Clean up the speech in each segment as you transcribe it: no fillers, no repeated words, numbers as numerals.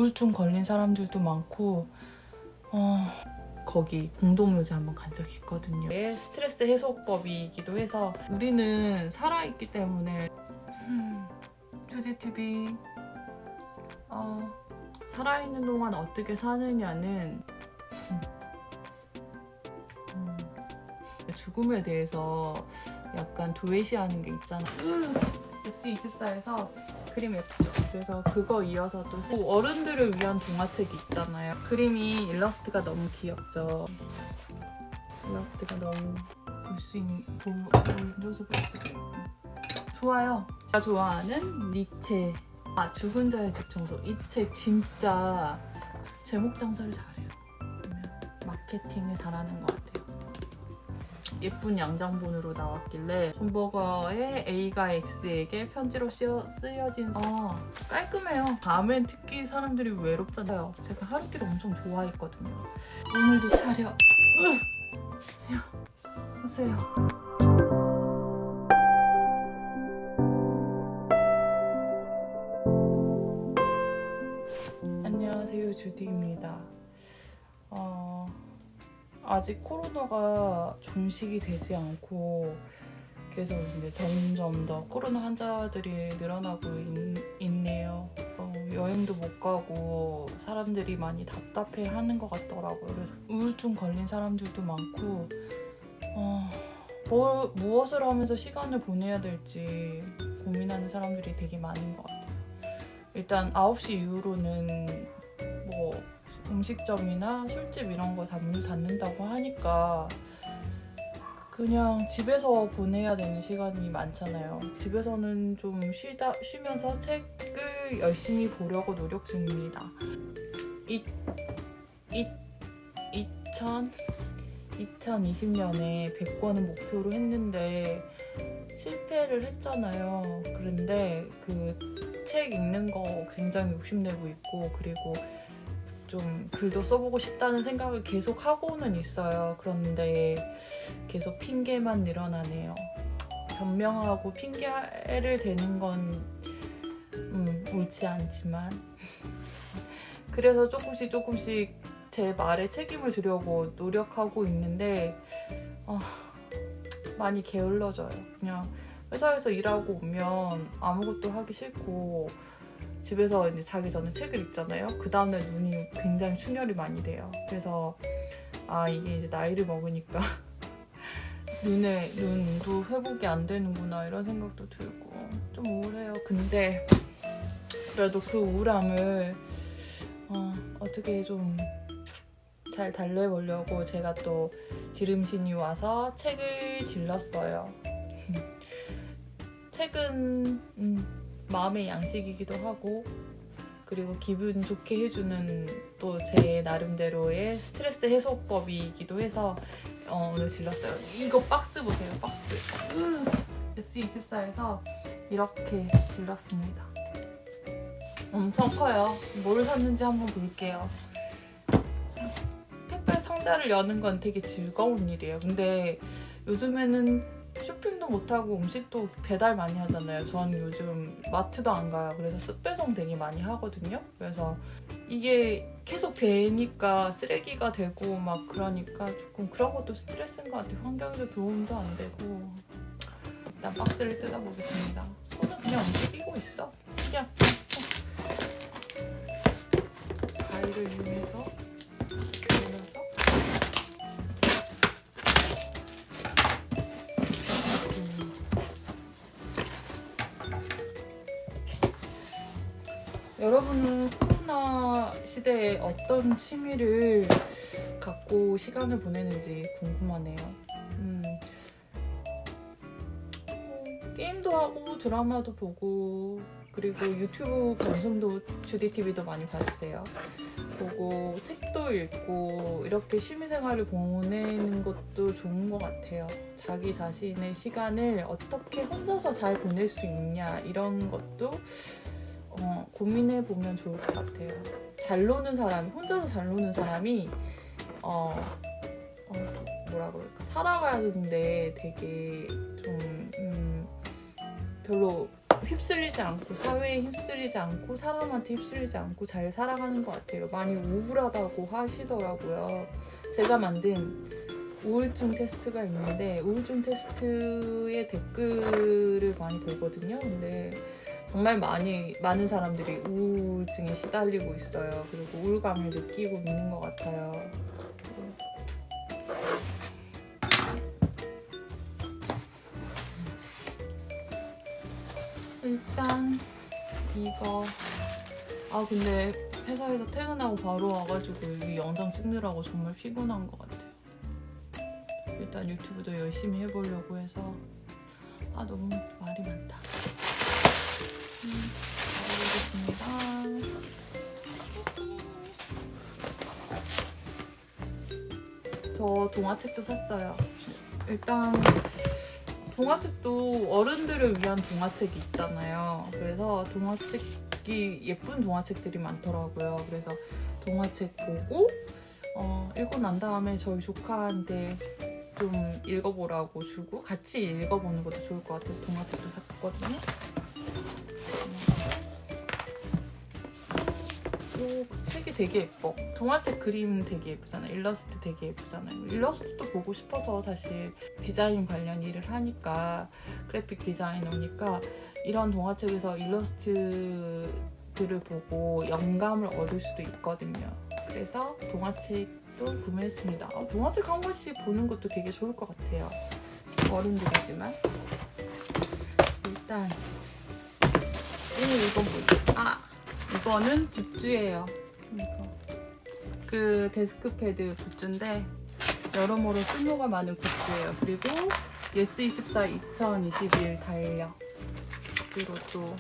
우울증 걸린 사람들도 많고 거기 공동묘지 한번 간 적이 있거든요. 스트레스 해소법이기도 해서 우리는 살아있기 때문에 주디TV 살아있는 동안 어떻게 사느냐는 죽음에 대해서 약간 도외시하는 게 있잖아. S24에서 그림 예쁘죠? 그래서 그거 이어서 또 어른들을 위한 동화책이 있잖아요. 그림이 일러스트가 너무 귀엽죠. 일러스트가 너무 보여줘서 볼 수 있고 좋아요. 제가 좋아하는 니체 죽은 자의 집 청소. 이 책 진짜 제목 장사를 잘해요. 마케팅을 잘하는 것 같아요. 예쁜 양장본으로 나왔길래 햄버거의 A가 X에게 편지로 쓰여진 깔끔해요. 밤엔 특히 사람들이 외롭잖아요. 제가 하루키를 엄청 좋아했거든요. 오늘도 차려. 보세요. 안녕하세요, 주디입니다. 아직 코로나가 종식이 되지 않고 계속 이제 점점 더 코로나 환자들이 늘어나고 있네요. 여행도 못 가고 사람들이 많이 답답해하는 것 같더라고요. 그래서 우울증 걸린 사람들도 많고 무엇을 하면서 시간을 보내야 될지 고민하는 사람들이 되게 많은 것 같아요. 일단 9시 이후로는 뭐 음식점이나 술집 이런 거 다 문을 닫는다고 하니까 그냥 집에서 보내야 되는 시간이 많잖아요. 집에서는 좀 쉬면서 책을 열심히 보려고 노력 중입니다. 2020년에 100권을 목표로 했는데 실패를 했잖아요. 그런데 그 책 읽는 거 굉장히 욕심내고 있고 그리고 좀 글도 써보고 싶다는 생각을 계속 하고는 있어요. 그런데 계속 핑계만 늘어나네요. 변명하고 핑계를 대는 건 옳지 않지만 그래서 조금씩 제 말에 책임을 지려고 노력하고 있는데 많이 게을러져요. 그냥 회사에서 일하고 오면 아무것도 하기 싫고 집에서 이제 자기 전에 책을 읽잖아요. 그 다음날 눈이 굉장히 충혈이 많이 돼요. 그래서 이게 이제 나이를 먹으니까 눈도 회복이 안 되는구나 이런 생각도 들고 좀 우울해요. 근데 그래도 그 우울함을 어떻게 좀 잘 달래보려고 제가 또 지름신이 와서 책을 질렀어요. 책은 마음의 양식이기도 하고 그리고 기분 좋게 해주는 또 제 나름대로의 스트레스 해소법이기도 해서 오늘 질렀어요. 이거 박스 보세요. 박스. S24에서 이렇게 질렀습니다. 엄청 커요. 뭘 샀는지 한번 볼게요. 택배 상자를 여는 건 되게 즐거운 일이에요. 근데 요즘에는 쇼핑도 못하고 음식도 배달 많이 하잖아요. 전 요즘 마트도 안 가요. 그래서 습배송 되게 많이 하거든요. 그래서 이게 계속 되니까 쓰레기가 되고 막 그러니까 조금 그런 것도 스트레스인 것 같아요. 환경에도 도움도 안 되고. 일단 박스를 뜯어보겠습니다. 손은 그냥 움직이고 있어. 그냥 가위를 이용해서 여러분은 코로나 시대에 어떤 취미를 갖고 시간을 보내는지 궁금하네요. 게임도 하고 드라마도 보고 그리고 유튜브 방송도 주디TV도 많이 봐주세요. 보고 책도 읽고 이렇게 취미생활을 보내는 것도 좋은 것 같아요. 자기 자신의 시간을 어떻게 혼자서 잘 보낼 수 있냐 이런 것도 고민해보면 좋을 것 같아요. 혼자서 잘 노는 사람이 뭐라 그럴까 살아가는데 되게 좀 별로 휩쓸리지 않고, 사회에 휩쓸리지 않고, 사람한테 휩쓸리지 않고 잘 살아가는 것 같아요. 많이 우울하다고 하시더라고요. 제가 만든 우울증 테스트가 있는데 우울증 테스트의 댓글을 많이 보거든요. 근데 정말 많은 사람들이 우울증에 시달리고 있어요. 그리고 우울감을 느끼고 있는 것 같아요. 일단 이거 근데 회사에서 퇴근하고 바로 와가지고 이 영상 찍느라고 정말 피곤한 것 같아요. 일단 유튜브도 열심히 해보려고 해서 너무 말이 많다. 먹어보겠습니다. 저 동화책도 샀어요. 일단 동화책도 어른들을 위한 동화책이 있잖아요. 그래서 동화책이 예쁜 동화책들이 많더라고요. 그래서 동화책 보고 읽고 난 다음에 저희 조카한테 좀 읽어보라고 주고 같이 읽어보는 것도 좋을 것 같아서 동화책도 샀거든요. 그 책이 되게 예뻐. 동화책 그림 되게 예쁘잖아요. 일러스트 되게 예쁘잖아요. 일러스트도 보고 싶어서 사실 디자인 관련 일을 하니까, 그래픽 디자이너니까 이런 동화책에서 일러스트들을 보고 영감을 얻을 수도 있거든요. 그래서 동화책도 구매했습니다. 동화책 한 권씩 보는 것도 되게 좋을 것 같아요. 어른들이지만. 일단 이건 뭐지? 이거는 굿즈예요. 그 데스크 패드 굿즈인데 여러모로 쓸모가 많은 굿즈예요. 그리고 예스24 2021 달력 굿즈로 또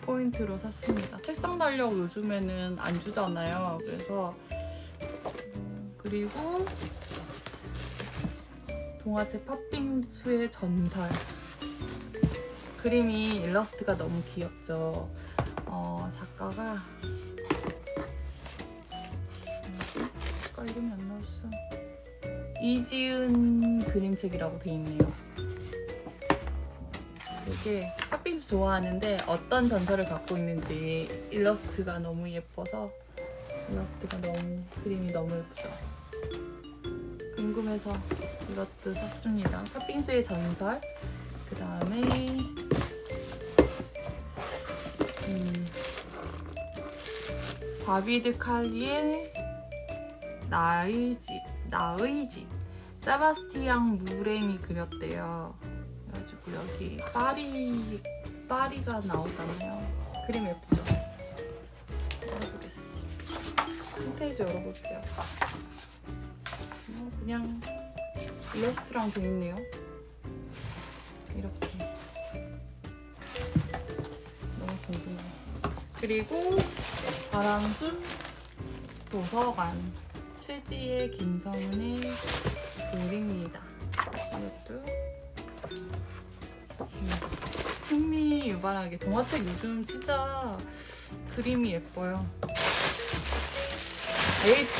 포인트로 샀습니다. 책상 달력 요즘에는 안 주잖아요. 그래서 그리고 동화책 팥빙수의 전설. 그림이 일러스트가 너무 귀엽죠. 작가 이름이 안 나왔어. 이지은 그림책이라고 돼 있네요. 되게 팥빙수 좋아하는데 어떤 전설을 갖고 있는지 일러스트가 너무 예뻐서 그림이 너무 예쁘죠. 궁금해서 이것도 샀습니다. 팥빙수의 전설. 그 다음에 다비드 칼리의 나의 집. 세바스티앙 무렘이 그렸대요. 그래가지고 여기 파리가 나오잖아요. 그림 예쁘죠? 열어보겠습니다. 홈페이지 열어볼게요. 그냥 일러스트랑 돼 있네요. 이렇게. 너무 궁금해. 그리고 바람순 도서관. 최지혜, 김성은의 글입니다. 이것도 흥미 유발하게. 동화책 요즘 진짜 그림이 예뻐요.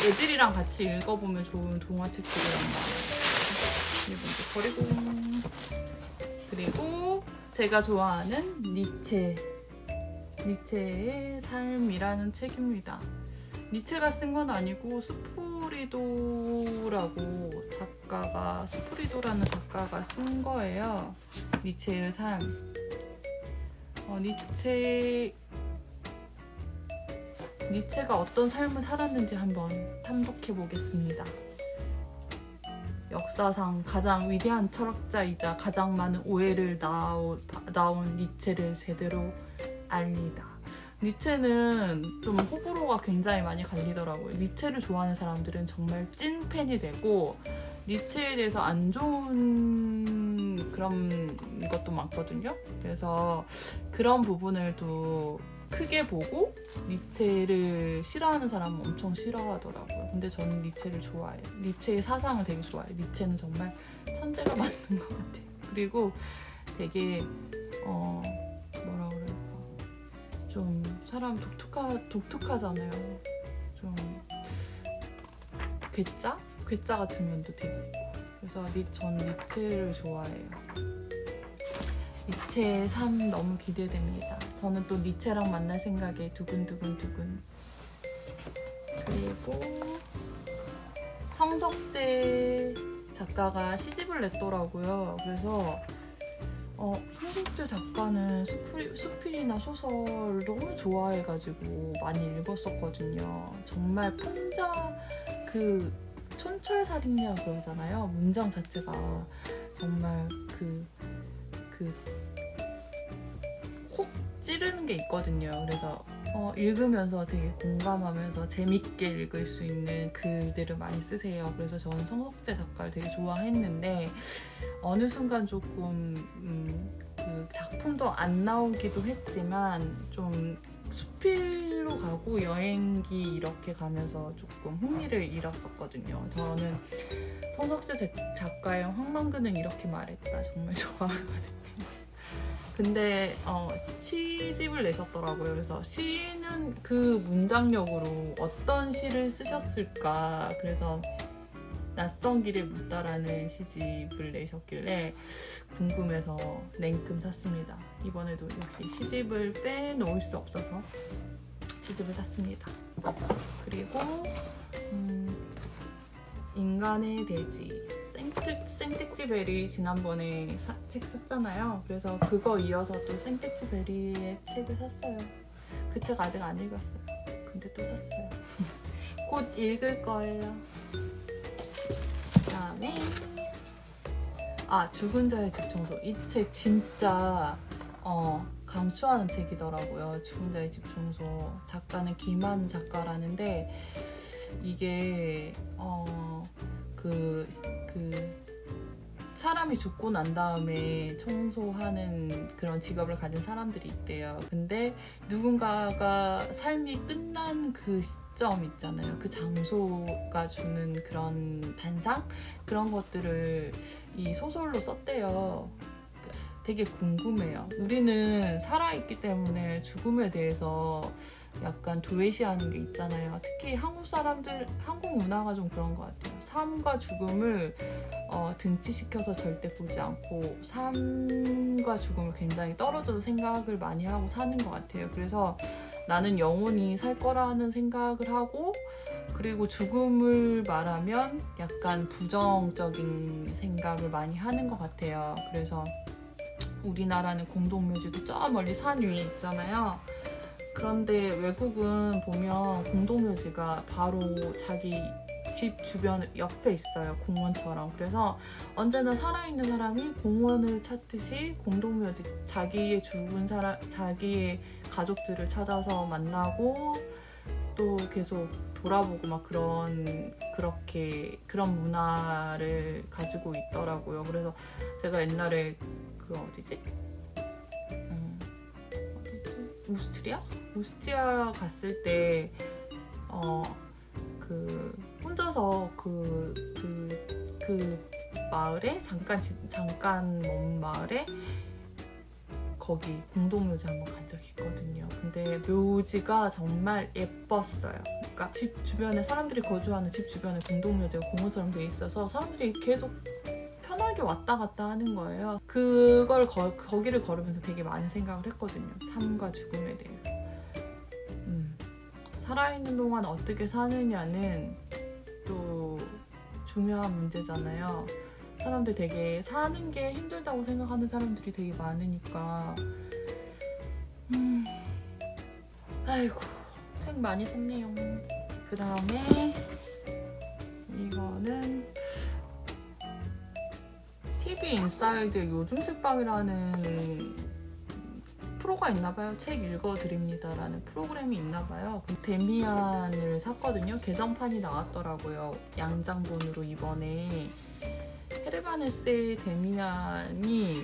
애들이랑 같이 읽어보면 좋은 동화책들이란 말이에요. 이거 먼저 버리고. 그리고 제가 좋아하는 니체의 삶이라는 책입니다. 니체가 쓴 건 아니고 스프리도라는 작가가 쓴 거예요. 니체의 삶. 니체가 어떤 삶을 살았는지 한번 탐독해 보겠습니다. 역사상 가장 위대한 철학자이자 가장 많은 오해를 낳은 니체를 제대로 알리다. 니체는 좀 호불호가 굉장히 많이 갈리더라고요. 니체를 좋아하는 사람들은 정말 찐팬이 되고, 니체에 대해서 안 좋은 그런 것도 많거든요. 그래서 그런 부분을 또 크게 보고 니체를 싫어하는 사람은 엄청 싫어하더라고요. 근데 저는 니체를 좋아해요. 니체의 사상을 되게 좋아해요. 니체는 정말 천재가 맞는 것 같아요. 그리고 되게 뭐라 그럴까, 좀 사람 독특하잖아요. 좀 괴짜 같은 면도 되게 있고. 그래서 전 니체를 좋아해요. 니체의 삶 너무 기대됩니다. 저는 또 니체랑 만날 생각에 두근두근. 그리고 성석재 작가가 시집을 냈더라고요. 그래서 성석재 작가는 수필이나 소설 너무 좋아해가지고 많이 읽었었거든요. 정말 그 촌철살인이라고 그러잖아요. 문장 자체가 정말 콕 찌르는 게 있거든요. 그래서 읽으면서 되게 공감하면서 재밌게 읽을 수 있는 글들을 많이 쓰세요. 그래서 저는 성석재 작가를 되게 좋아했는데 어느 순간 조금 그 작품도 안 나오기도 했지만 좀 수필로 가고 여행기 이렇게 가면서 조금 흥미를 잃었었거든요. 저는 성석재 작가의 황망근은 이렇게 말했다. 정말 좋아하거든요. 근데 시집을 내셨더라고요. 그래서 시는 그 문장력으로 어떤 시를 쓰셨을까. 그래서 낯선 길에 묻다라는 시집을 내셨길래 궁금해서 냉큼 샀습니다. 이번에도 역시 시집을 빼놓을 수 없어서 시집을 샀습니다. 그리고 인간의 대지 생텍쥐베리 지난번에 책 샀잖아요. 그래서 그거 이어서 또 생텍쥐베리의 책을 샀어요. 그 책 아직 안 읽었어요. 근데 또 샀어요. 곧 읽을 거예요. 그다음에 죽은 자의 집 청소. 이 책 진짜 강추하는 책이더라고요. 죽은 자의 집 청소. 작가는 김한 작가라는데 이게 사람이 죽고 난 다음에 청소하는 그런 직업을 가진 사람들이 있대요. 근데 누군가가 삶이 끝난 그 시점 있잖아요. 그 장소가 주는 그런 단상? 그런 것들을 이 소설로 썼대요. 되게 궁금해요. 우리는 살아있기 때문에 죽음에 대해서 약간 도외시하는 게 있잖아요. 특히 한국 문화가 좀 그런 것 같아요. 삶과 죽음을 등치시켜서 절대 보지 않고 삶과 죽음을 굉장히 떨어져서 생각을 많이 하고 사는 것 같아요. 그래서 나는 영원히 살 거라는 생각을 하고, 그리고 죽음을 말하면 약간 부정적인 생각을 많이 하는 것 같아요. 그래서 우리나라는 공동묘지도 저 멀리 산 위에 있잖아요. 그런데 외국은 보면 공동묘지가 바로 자기 집 주변 옆에 있어요. 공원처럼. 그래서 언제나 살아있는 사람이 공원을 찾듯이 공동묘지, 자기의 죽은 사람, 자기의 가족들을 찾아서 만나고 또 계속 돌아보고 막 그런 문화를 가지고 있더라고요. 그래서 제가 옛날에 오스트리아 갔을 때 혼자서 그 마을에 잠깐 먼 마을에 거기 공동묘지 한번 간 적이 있거든요. 근데 묘지가 정말 예뻤어요. 그러니까 집 주변에 사람들이 거주하는 집 주변에 공동묘지가 공원처럼 돼 있어서 사람들이 계속 편하게 왔다 갔다 하는 거예요. 거기를 걸으면서 되게 많은 생각을 했거든요. 삶과 죽음에 대해서. 살아있는 동안 어떻게 사느냐는 또 중요한 문제잖아요. 사람들 되게 사는 게 힘들다고 생각하는 사람들이 되게 많으니까. 아이고, 책 많이 샀네요. 그 다음에 이거는 TV 인사이드 요즘 책방이라는 프로가 있나봐요. 책 읽어드립니다라는 프로그램이 있나봐요. 데미안을 샀거든요. 개정판이 나왔더라고요. 양장본으로 이번에. 헤르만헤세의 데미안이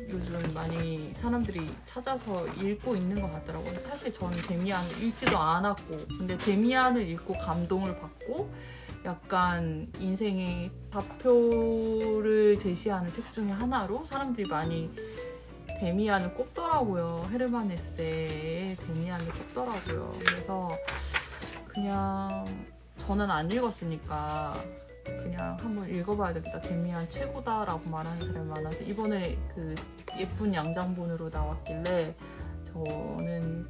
요즘 많이 사람들이 찾아서 읽고 있는 것 같더라고요. 사실 저는 데미안을 읽지도 않았고, 근데 데미안을 읽고 감동을 받고 약간 인생의 좌표를 제시하는 책 중에 하나로 사람들이 많이 데미안을 꼽더라고요. 헤르만 헤세의 데미안을 꼽더라고요. 그래서 그냥 저는 안 읽었으니까 그냥 한번 읽어봐야 되겠다. 데미안 최고다라고 말하는 사람이 많아서 이번에 그 예쁜 양장본으로 나왔길래 저는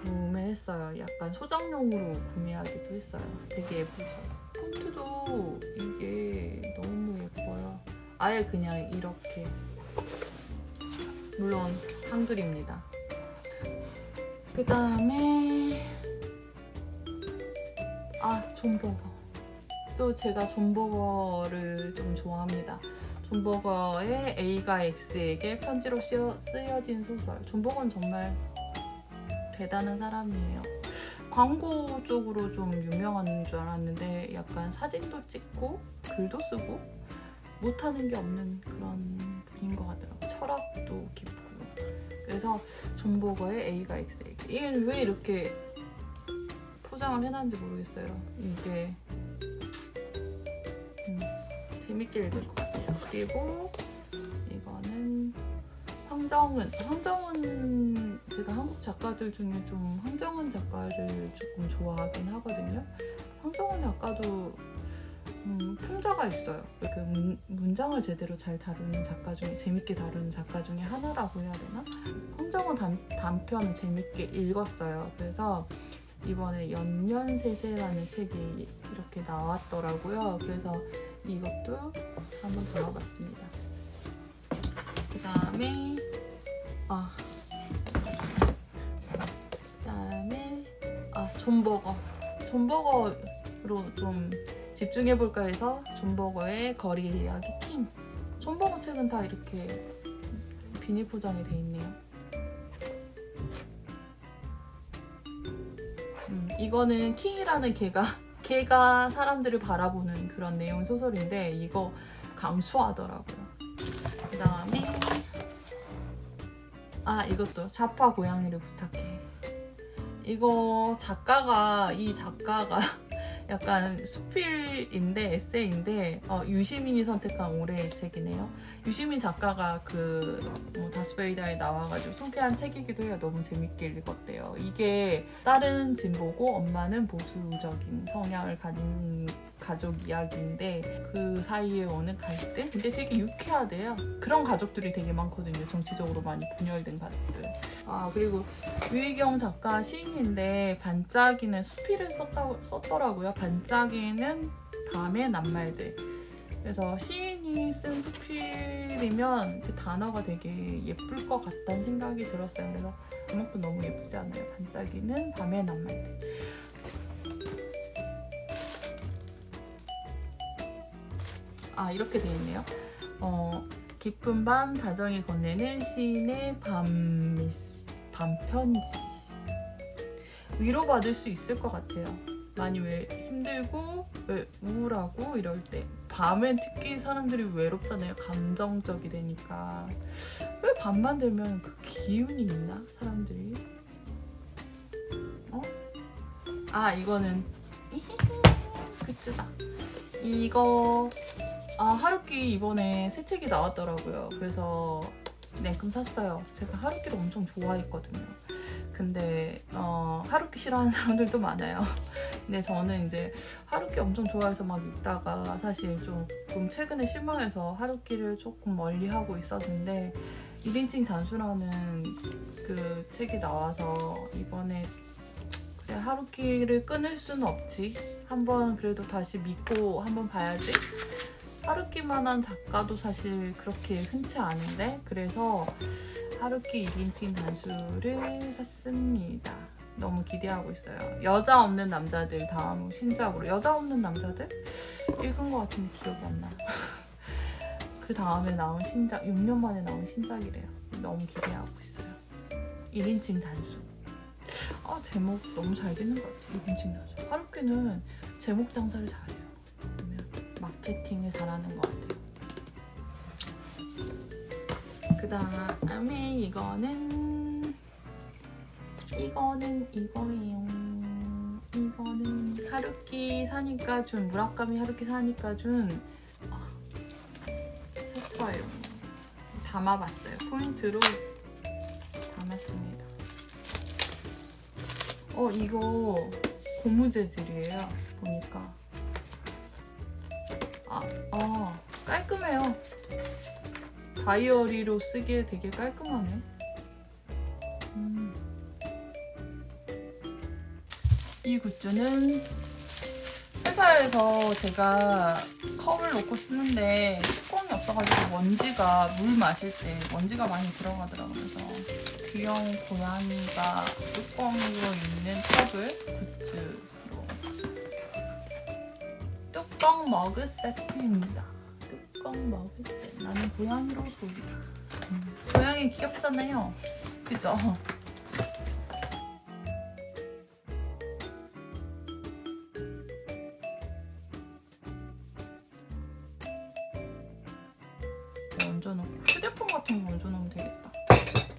구매했어요. 약간 소장용으로 구매하기도 했어요. 되게 예쁘죠. 폰트도 이게 너무 예뻐요. 아예 그냥 이렇게, 물론 한글입니다. 그 다음에 존버거. 또 제가 존버거를 좀 좋아합니다. 존버거의 A가 X에게 편지로 쓰여진 소설. 존버거는 정말 대단한 사람이에요. 광고 쪽으로 좀 유명한 줄 알았는데 약간 사진도 찍고 글도 쓰고 못하는 게 없는 그런 분인 것 같더라고요. 철학도 깊고. 그래서 존버거의 A가 X에게. 이게 왜 이렇게 포장을 해놨는지 모르겠어요. 이게 재밌게 읽을 것 같아요. 그리고 이거는 황정은. 황정은 제가 한국 작가들 중에 좀 황정은 작가를 조금 좋아하긴 하거든요. 황정은 작가도 풍자가 있어요. 그 문장을 제대로 잘 다루는 작가 중에, 재밌게 다루는 작가 중에 하나라고 해야 되나? 황정은 단편을 재밌게 읽었어요. 그래서 이번에 연년세세라는 책이 이렇게 나왔더라고요. 그래서 이것도 한번 들어봤습니다. 그 다음에 존버거. 존버거로 좀 집중해볼까 해서 존버거의 거리 이야기 킹. 존버거 책은 다 이렇게 비닐 포장이 돼 있네요. 이거는 킹이라는 걔가 사람들을 바라보는 그런 내용 소설인데 이거 강추하더라고요. 그 다음에 이것도 자파 고양이를 부탁해. 이 작가가 약간 수필인데 에세이인데 유시민이 선택한 올해의 책이네요. 유시민 작가가 다스베이다에 나와가지고 소개한 책이기도 해요. 너무 재밌게 읽었대요. 이게 딸은 진보고 엄마는 보수적인 성향을 가진 가족 이야기인데 그 사이에 오는 갈등? 근데 되게 유쾌하대요. 그런 가족들이 되게 많거든요. 정치적으로 많이 분열된 가족들. 그리고 유희경 작가 시인인데 반짝이는 수필을 썼더라고요. 반짝이는 밤의 낱말들. 그래서 시인이 쓴 수필이면 그 단어가 되게 예쁠 것 같다는 생각이 들었어요. 그래서 제목도 너무 예쁘지 않아요? 반짝이는 밤의 낱말들. 이렇게 돼 있네요. 깊은 밤 다정히 건네는 시인의 밤편지. 위로받을 수 있을 것 같아요. 많이 왜 힘들고 왜 우울하고 이럴 때 밤엔 특히 사람들이 외롭잖아요. 감정적이 되니까. 왜 밤만 되면 그 기운이 있나? 사람들이. 이거는 굿즈다. 이거 하루키 이번에 새 책이 나왔더라고요. 그래서 냉큼 샀어요. 제가 하루키를 엄청 좋아했거든요. 근데 하루키 싫어하는 사람들도 많아요. 근데 저는 이제 하루키 엄청 좋아해서 막 읽다가 사실 조금 최근에 실망해서 하루키를 조금 멀리하고 있었는데 1인칭 단수라는 그 책이 나와서 이번에 그래, 하루키를 끊을 수는 없지. 한번 그래도 다시 믿고 한번 봐야지. 하루키만한 작가도 사실 그렇게 흔치 않은데 그래서 하루키 1인칭 단수를 샀습니다. 너무 기대하고 있어요. 여자 없는 남자들 다음 신작으로. 여자 없는 남자들? 읽은 것 같은데 기억이 안 나. 그 다음에 나온 신작, 6년 만에 나온 신작이래요. 너무 기대하고 있어요. 1인칭 단수. 제목 너무 잘 되는 것 같아요. 1인칭 단수. 하루키는 제목 장사를 잘해요. 마케팅을 잘하는 것 같아요. 그 다음에 이거는 이거예요. 이거는 하루키 사니까 준, 무라카미 하루키 사니까 준 샀어요. 담아봤어요. 포인트로 담았습니다. 이거 고무 재질이에요. 보니까 깔끔해요. 다이어리로 쓰기에 되게 깔끔하네. 이 굿즈는 회사에서 제가 컵을 놓고 쓰는데 뚜껑이 없어가지고 먼지가 물 마실 때 먼지가 많이 들어가더라고요. 그래서 귀여운 고양이가 뚜껑으로 있는 컵을 굿즈로. 뚜껑 머그 세트입니다. 뚜껑 머그 세트. 나는 고양이로 보이다. 고양이 귀엽잖아요. 그죠? 얹어놓고 휴대폰 같은 거 얹어놓으면 되겠다.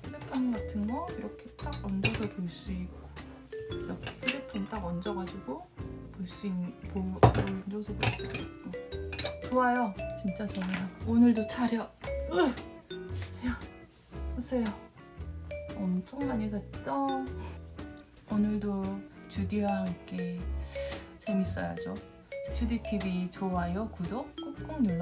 휴대폰 같은 거 이렇게 딱 얹어서 볼 수 있고, 이렇게 휴대폰 딱 얹어가지고 얹어서 볼 수 있고. 좋아요. 진짜 좋아요. 오늘도 차려. 야, 보세요. 엄청 많이 샀죠? 오늘도 주디와 함께 재밌어야죠. 주디TV 좋아요, 구독 꾹꾹 눌러